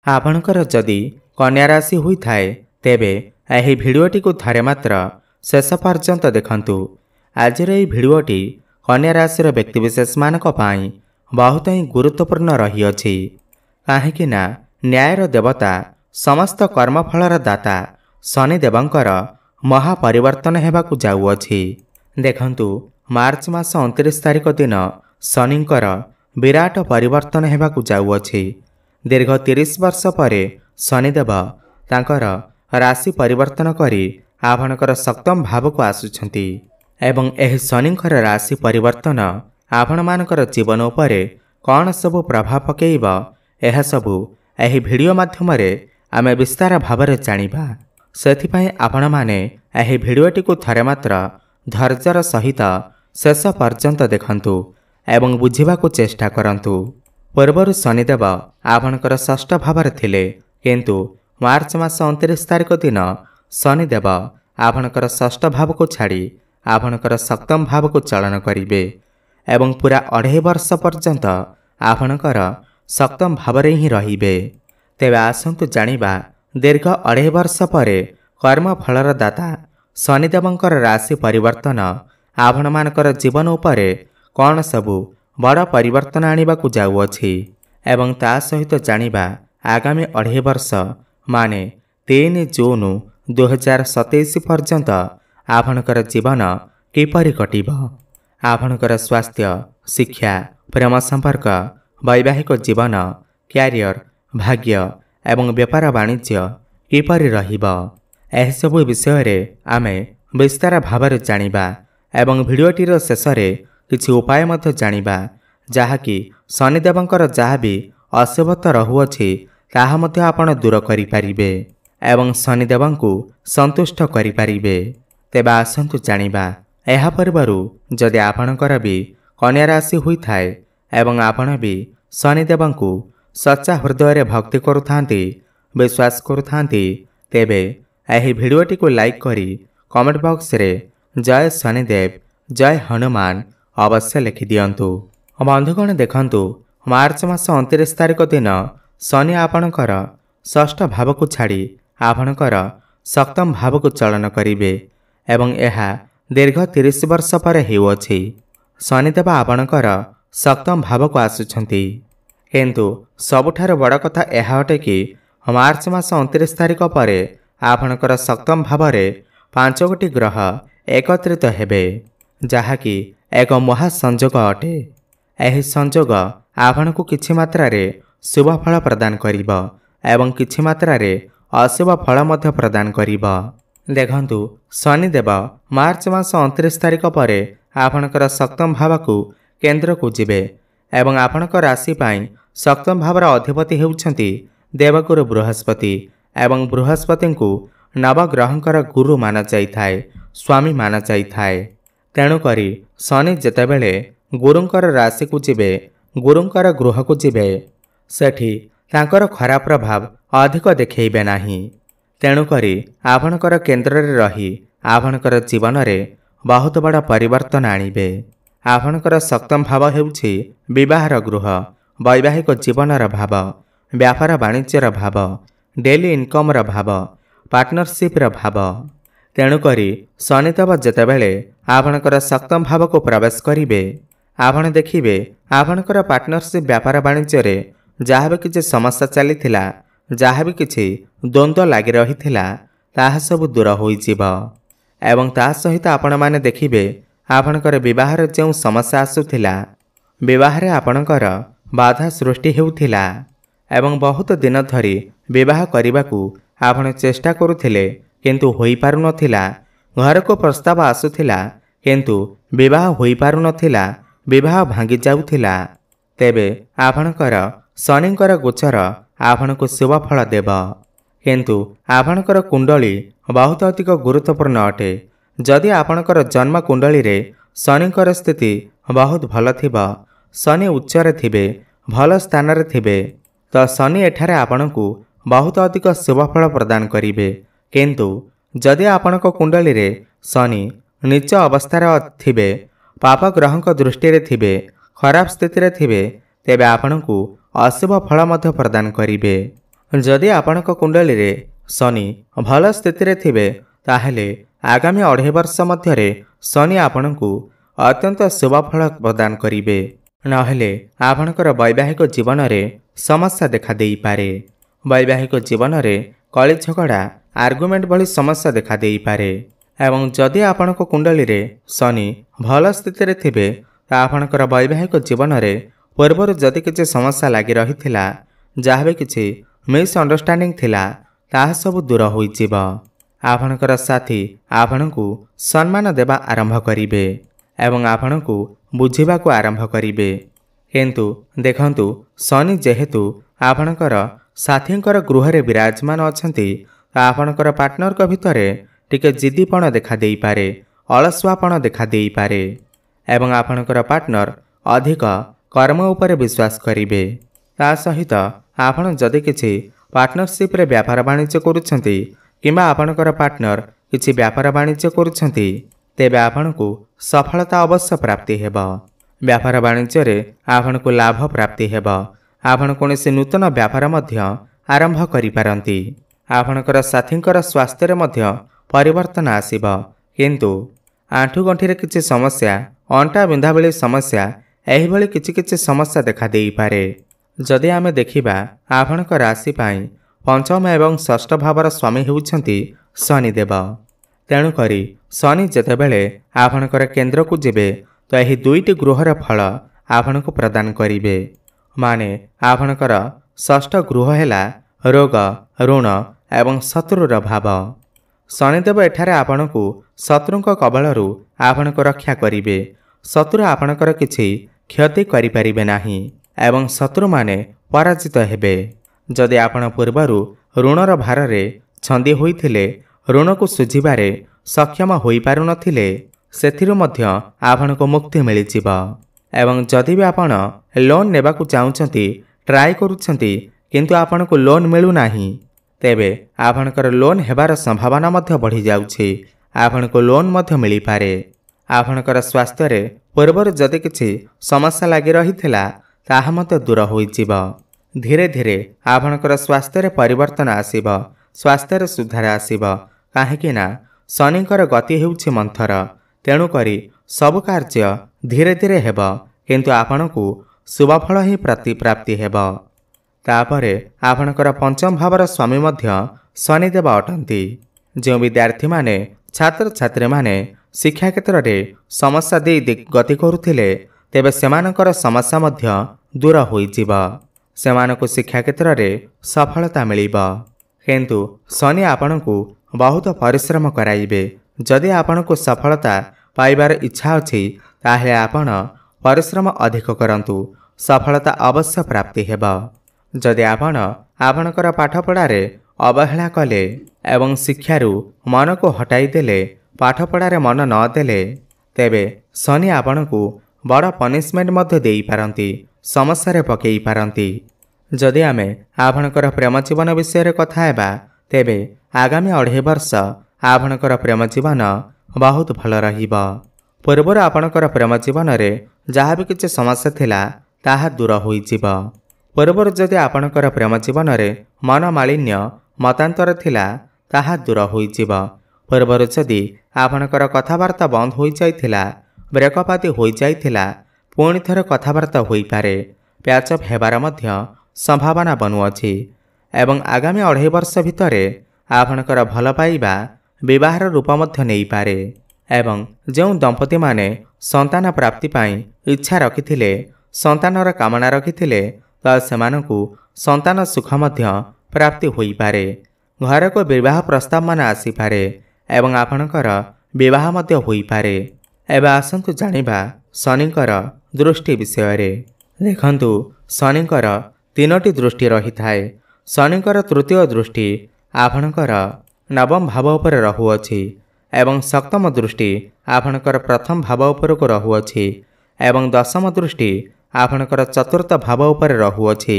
आपणकर जदि कन्या राशि होइथाए तेबे एही भिडियोटी को थरे मात्र शेष पर्यंत देखंतु। आजिर एही भिडियोटी कन्या राशि व्यक्तिविशेष मानक पाई बहुत ही गुरुत्वपूर्ण रही अछि। काहेकि ना न्यायर देवता समस्त कर्मफलर दाता शनिदेवंकर महापरिवर्तन हेबाकु जाउअछि। देखंतु मार्च मास 29 तारिख दिन शनिंकर विराट परिवर्तन हेबाकु जाउअछि। दीर्घ 30 वर्ष परे शनिदेव तांकर राशि परिवर्तन करी आपणकर सप्तम भाव को आसुछंती एवं एही शनिंकर राशि परिवर्तन आपण मानकर जीवन उपरे कौन सबु प्रभाव पकेइब एहा सबु एही भिडियो माध्यम रे आमे विस्तार भावरे जानिबा। सेथिपई आपण माने एही भिडियोटी को थरे मात्र धैर्यर सहित शेष पर्यंत देखंतु एवं बुझिबाकु चेष्टा करंतु। पूर्वर शनिदेव आपणकर षष्ठ भावरे थिले किंतु मार्च मास 29 तारिख दिन शनिदेव आपणकर षष्ठ भाव को छाड़ी आपणकर सप्तम भाव को चलन करिवे एवं पूरा 2.5 वर्ष पर्यंत आपणकर सप्तम भावरे ही रहिबे। तेबे आसंतु जानिबा दीर्घ 2.5 वर्ष परे कर्मफलर दाता शनिदेवंकर राशि परिवर्तन आपण मानकर जीवन उपरे कौन सबु बड़ परिवर्तन आनिबाकु जाउअछि एवं ता सहित जानिबा आगामी 2.5 वर्ष माने 3 जून 2027 पर्यंत आपणकर जीवन किपरि कटिब। आपणकर स्वास्थ्य, शिक्षा, प्रेम संपर्क, वैवाहिक जीवन, क्यारियर, भाग्य एवं व्यापार वाणिज्य किपरि रहिब एह सबु विषय रे आमे विस्तार भावरे जानिबा एवं भिडियोटीर शेष रे किछि उपाय मध्य जानिबा जहाँकि शनिदेवंकर जहाँ भी अशुभता रहुअछि ताहा मध्य आपण दूर करि पारिबे एवं शनिदेवंकु संतुष्ट करि पारिबे। तेबे आसंतु जानिबा एहा परिवारु जदि आपणकर भी कन्या राशि होइथाए एवं आपण भी शनिदेवंकु सच्चा हृदय रे भक्ति करुथांती विश्वास करुथांती तेबे एही भिडियोटी को लाइक करी कमेंट बॉक्स रे जय शनिदेव जय हनुमान अवश्य लिखि दियंतु। बंधुगण देखंतु मार्च मास 29 तारिख दिन शनि आपणकर षष्ठ भाव को छाड़ी आपणकर सप्तम भाव को चलन करिवे एवं एहा दीर्घ 30 वर्ष पर हेउअछि। शनिदेव आपणकर सप्तम भाव को आसुछंती किंतु सबुठार बड़ कथा एहा अटे कि मार्च मास 29 तारिख परे आपणकर सप्तम भावरे 5 गोटी ग्रह एकत्रित हेबे जहाँकि एक महासंजोग अटे। एही संजोग आपणकु किछि मात्रा रे शुभ फल प्रदान करिब एवं किछि मात्रा रे अशुभ फल मध्य प्रदान करिब। देखंतु शनिदेव मार्च मास 29 तारिख परे आपणकर सप्तम भाव को केंद्र को जिबे एवं आपणक राशि पाई सप्तम भावर अधिपति हेउछंती देवगुरु बृहस्पति एवं बृहस्पति को नवग्रहंकर गुरु माना जाइथाए स्वामी माना जाइथाए। तेणु करी शनि जेतेबेले गुरुंकर राशि को जिबे गुरुंकर गृह को जिबे सेठी तांकर खराब प्रभाव अधिक देखैबे नाही। तेणु करी आपणकर केंद्र रे रही आपणकर जीवन रे बहुत बड़ा परिवर्तन आनिबे। आपणकर सप्तम भाव हेउछि विवाहर गृह, वैवाहिक जीवनर भाव, व्यापार वाणिज्यर भाव, डेली इनकमर भाव, पार्टनरशिप भाव। तेणुकरी शनिदेव जेतेबेले आपणकर सप्तम भाव को प्रवेश करिवे आपण देखिबे आपणकर पार्टनरशिप व्यापार वाणिज्य रे जहाँ भी किसी समस्या चलीथिला जहाँ भी किसी द्वंद्व लगी रही ताहा सब दूर होइजिब एवं ता सहित आपण माने देखिबे आपणकर विवाहर जो समस्या आसुथिला विवाहरे आपणकर बाधा सृष्टि हेउथिला एवं बहुत दिन धरी विवाह करने आपण चेष्टा करुथिले किंतु होई पारु नथिला। घर को प्रस्ताव आसुथिला किंतु विवाह होई पारु नथिला, विवाह भांगी जाउथिला। तेबे आपणकर शनिंकर गोचर आपणको शुभ फल देव किंतु आपणकर कुंडली बहुत अधिक गुरुत्वपूर्ण अटे। जदि आपणकर जन्म कुंडली रे शनिंकर स्थिति बहुत भल थिबा, शनि उच्चरे थिबे, भल स्थान रे थिबे, तो शनि एठारे आपणको बहुत अधिक शुभ फल प्रदान करिवे। किंतु जदि आपणक कुंडली रे शनि नीच अवस्थार थिबे, पाप ग्रहंक दृष्टि रे थिबे, खराब स्थिति रे थिबे, तेबे आपणको अशुभ फल मध्य प्रदान करिवे। जदि आपणक कुंडली शनि भल स्थिति थिबे ताहेले आगामी 2.5 वर्ष मध्य शनि आपणकु अत्यंत शुभ फल प्रदान करिवे। नहेले आपणकर वैवाहिक जीवन में समस्या देखा देई पारे। वैवाहिक जीवन में कली झगड़ा आर्गुमेंट भली समस्या देखा देई पारे। एवं जदि आपणक कुंडली रे शनि भल स्थिति थिबे आपणकर वैवाहिक जीवन में पूर्वर जदि किसी समस्या लगी रही जहाँ भी किसी मिसअंडरस्टैंडिंग थिला ताहा सब दूर हो जिवो। आपणकर साथी आपणकु सम्मान देवा आरंभ करिवे एवं आपणकु बुझिबाकु आरंभ करिवे। किंतु देखंतु शनि जेहेतु आपणकर साथींकर गृह रे विराजमान अछंती आपणकर पार्टनर को भितर टिके जिद्दीपण देखा देई पारे, अलसुआपण देखा देई पारे एवं आपणकर पार्टनर अधिक कर्म उपरे विश्वास करिवे। ता सहित आपण जदि किछि पार्टनरशिप रे व्यापार वाणिज्य करूछंती किंबा आपणकर पार्टनर किछि व्यापार वाणिज्य करूछंती तेबे आपणकु सफलता अवश्य प्राप्ति हेबा। व्यापार वाणिज्य रे आपणकु लाभ प्राप्ति हेबा। आपण कोनोसी नूतन व्यापार मध्य आरंभ करि पारंती। आपणकर साथींकर स्वास्थ्य रे मध्य परिवर्तन आसीबा। किंतु आंठु गंठी रे किछि समस्या, अंटा बिंधा बेले समस्या एही भली किछि समस्या देखा देई पारे। जदि आमे देखिबा आपणक राशि पाई पंचम एवं षष्ठ भावर स्वामी हेउछंती शनिदेव। तेणु करी शनि जेतेबेले आपणकर केंद्र को जिबे तो यही दुईटी गृहर फल आपणको प्रदान करिवे। माने आपणकर षष्ठ गृह हेला रोग, ऋण एवं शत्रुर भाव। शनिदेव एठारे आपणको शत्रुंक कबलरू आपणको रक्षा करिवे। शत्रु आपणकर किछि क्षति करि परिबे नाही एवं शत्रु माने पराजित हेबे। जदि आपण पूर्वरु ऋणर भार रे छंदी होइथिले, ऋण को सुझिबारे सक्षम होई पारु नथिले, सेथिरु मध्य आपणको मुक्ति मिलि जिवो। एवं जदि भी आपण लोन नेबाकू चाहुछंती, ट्राई करूछंती किंतु आपणको लोन मिलु नाही, तेबे आपणकर लोन हेबार संभावना मध्य बढ़ी जाउछि। आपणको लोन मध्य मिलि पारे। आपणकर स्वास्थ्य रे पूर्वर जदि किछि समस्या लागि रहिथिला ताहा मते दूर होई जिवो। धीरे धीरे आपणकर स्वास्थ्य रे परिवर्तन आसीबो, स्वास्थ्य रे सुधार आसीबो। काहेकि ना शनिकर गति हेउछि मंथर। तेणु करी सब कार्य धीरे धीरे हेबो किंतु आपणकु शुभ फल ही प्राप्ति हेबो। तापरे आपणकर पंचम भावर स्वामी मध्य शनिदेव अटंती। जो विद्यार्थी माने छात्र छात्री माने शिक्षा क्षेत्र रे समस्या दे गति करुथिले तेबे सेमानकर समस्या मध्य दूर होई जिवो। सेमानकु शिक्षा क्षेत्र रे सफलता मिलिबो। किंतु शनि आपणकु बहुत परिश्रम कराइबे। जदि आपणकु सफलता पाइबार इच्छा अछि ताहे आपण परिश्रम अधिक करंतु, सफलता अवश्य प्राप्ति हेबो। जदि आपण आपणकर पाठपढ़ा रे अवहेला कले एवं शिक्षारू मन को हटाई देले, पाठपढ़ा रे मन न देले, तेबे शनि आपणकु बड़ पनिशमेंट मध्य देई पारंती, समस्या रे पकेई पारंती। जदि आमे आपणकर प्रेम जीवन विषय रे कथा हेबा तेबे आगामी 2.5 वर्ष आपणकर प्रेम जीवन बहुत भल रहिबो। पूर्वर आपणकर प्रेम जीवन रे जहाँ भी किछि समस्या थिला ताहा दूर होई जिवो। पूर्वर जदि आपणकर प्रेम जीवन रे मन मालिन्य मतांतर थिला ताहा दूर होई जिवो। पूर्वर जदि आपणकर कथावार्ता बंद होई जाइथिला, ब्रेकअप आदि होई जाइथिला, पुणी थर कथावार्ता होई पारे, प्याचअप हेबार मध्य संभावना बनुअछि। एवं आगामी 2.5 वर्ष भितरे आपणकर भल पाइबा विवाहर रूप मध्य नहीं पारे। एवं जो दंपति माने संतान प्राप्ति पाई इच्छा रखिथिले, संतानर कामना रखिथिले, तो सेमानकु संतान सुख मध्य प्राप्ति होई पारे। घर को विवाह प्रस्ताव मान आसी पारे एवं आपणकर विवाह मध्य होई पारे। एबे आसंतु जानिबा शनिकर दृष्टि विषय रे। देखंतु शनिकर 3टी दृष्टि रही थाए। शनिकर तृतीय दृष्टि आपणकर नवम भाव उपर रहुअछि एवं सप्तम दृष्टि आपणकर प्रथम भाव उपर को रहुअछि एवं दशम दृष्टि आपणकर चतुर्थ भाव उपर रहुअछि।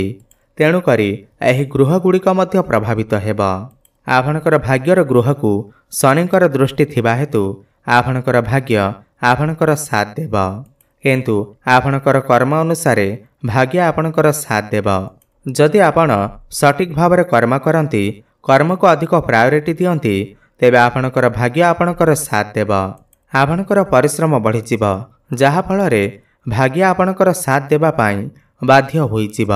तेणु करी एही गृह गुड़िक मध्य प्रभावित हेबा। आपणकर भाग्यर गृह को शनिकर दृष्टि थिबा हेतु आपणकर भाग्य आपणकर साथ देबा। किंतु आपणकर कर्म अनुसारे भाग्य आपणकर साथ देबा। जदि आपण सठिक भाव में कर्म करती कर्म को अधिक प्रायोरिटी दियंती तेबे आपणकर भाग्य आपणकर साथ देव। आपणकर परिश्रम बढ़ी जहा फल भाग्य आपणकर साथ देवा पाई बाध्य होइजिव।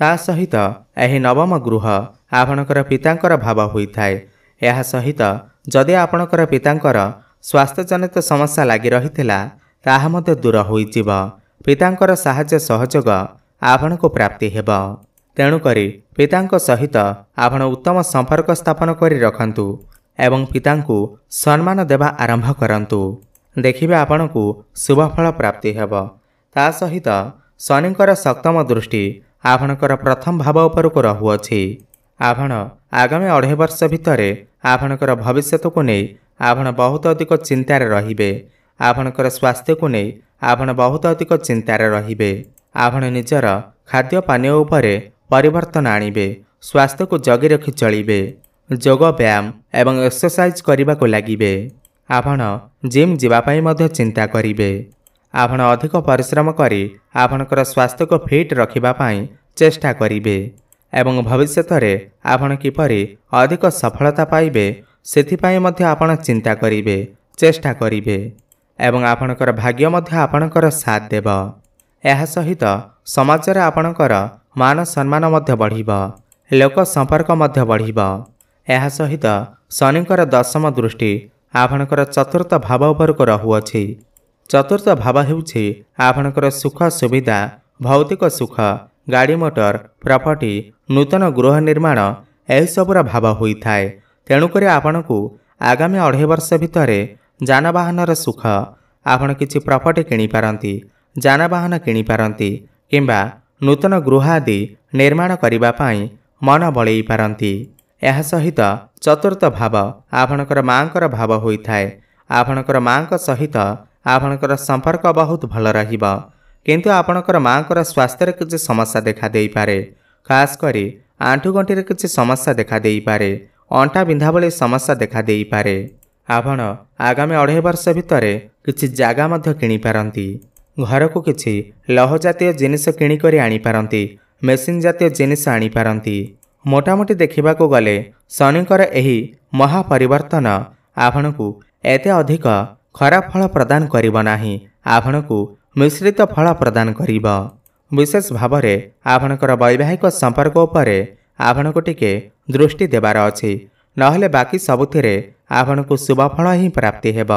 ता सहित एही नवम गृह आपणकर पितांकर भाव होइथाय। एहा सहित जदि आपणकर पितांकर स्वास्थ्य जनित समस्या लागि रहिथिला ताहा मध्य दूर होइजिव। पितांकर साहाय्य सहयोग आपणको प्राप्ति हेब। तेणुकरी पितांक सहित आपण उत्तम संपर्क स्थापन करी रखंतु एवं पितांकु सम्मान देवा आरंभ करंतु। देखिबे आपणकु शुभफल प्राप्ति हेब। ता सहित शनिंकर सप्तम दृष्टि आपणकर प्रथम भाव उपरको रहुअछि। आपण आगामी 2.5 वर्ष भितरे आपणकर भविष्यत को नहीं आपण बहुत अधिक चिंतार रहिबे। आपणकर स्वास्थ्य को नहीं आपण बहुत अधिक चिंतार रहिबे। आपण निजर खाद्य पानीय उपरे परिवर्तन आनिबे। स्वास्थ्य को जगी रखि चलिबे। जोग व्यायाम एवं एक्सरसाइज करने को लगिबे। आपण जिम जीवापाई मध्य चिंता करिबे। आपण अधिक परिश्रम करी आपणकर स्वास्थ्य को फिट रखिबा पाई चेष्टा करिबे एवं भविष्यत रे आपण किपरि अधिक सफलता पाइबे सेथिपाई मध्य आपण चिंता करिबे चेष्टा करिबे एवं आपणकर भाग्य मध्य आपणकर साथ देव। एहा सहित समाज रे आपणकर मान सम्मान मध्य बढ़िबा। लोक संपर्क मध्य बढ़िबा। एहा सहित शनिकर दशम दृष्टि आपणकर चतुर्थ भाव उपरको रहुअछि। चतुर्थ भाव हेउछि आपणकर सुख सुविधा भौतिक सुख गाड़ी मोटर प्रॉपर्टी नूतन गृह निर्माण एही सबुर भाव होइथाय। तेणुकरी आपणकु आगामी 2.5 वर्ष भितरे जानवाहनर सुख आपण किछि प्रॉपर्टी किनि पारंती जानवाहन किनि पारंती किंबा नूतन गृह आदि निर्माण करिबा पाई मन बळेई पारंती। एहा सहित चतुर्थ भाव आपणकर मांकर भाव होइथाय। आपणकर मांक सहित आपणकर संपर्क बहुत भल रहिबा किंतु आपणकर मांकर स्वास्थ्य रे किछि समस्या देखा देई पारे। खास करी आंठु गंठी रे किछि समस्या देखा देई पारे। अंटा बिंधा भली समस्या देखा देई पारे। आपण आगामी 2.5 वर्ष भितरे किछि जागा मध्य किनि पारंती। घर को किछि लौह जातीय जिनिस किनि करी आनी पारंती। मेसिन जातीय जिनिस आनी पारंती। मोटामोटी देखिबा को गले शनिकर एही महापरिवर्तन आपणकु एते अधिक खराब फल प्रदान करिब नाही। आपणकु मिश्रित फल प्रदान करिब। विशेष भाव रे आपणकर वैवाहिक संपर्क उपरे आपणकु टिके दृष्टि देबार अछि। नहले बाकी सबुथिरे आपणकु शुभफल ही प्राप्ति हेब।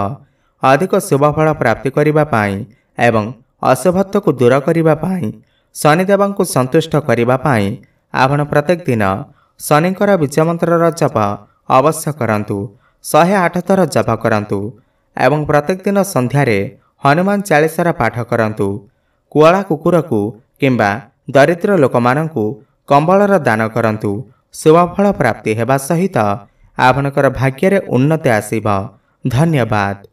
अधिक शुभफल प्राप्ति करिबा पाई एवं अशुभत्व को दूर करिबा पाई शनिदेवंकु संतुष्ट करिबा पाई आपण प्रत्येक दिन शनिकर बीज मंत्रर जप अवश्य करंतु। 108 थर जप करंतु एवं प्रत्येक दिन संध्यारे हनुमान चालीसार पाठ करंतु। कुआला कुकुर को किंबा दरिद्र लोक मानंकु कंबलर दान करंतु। शुभफल प्राप्ति हेबा सहित आपणकर भाग्य रे उन्नति आसीबा। धन्यवाद।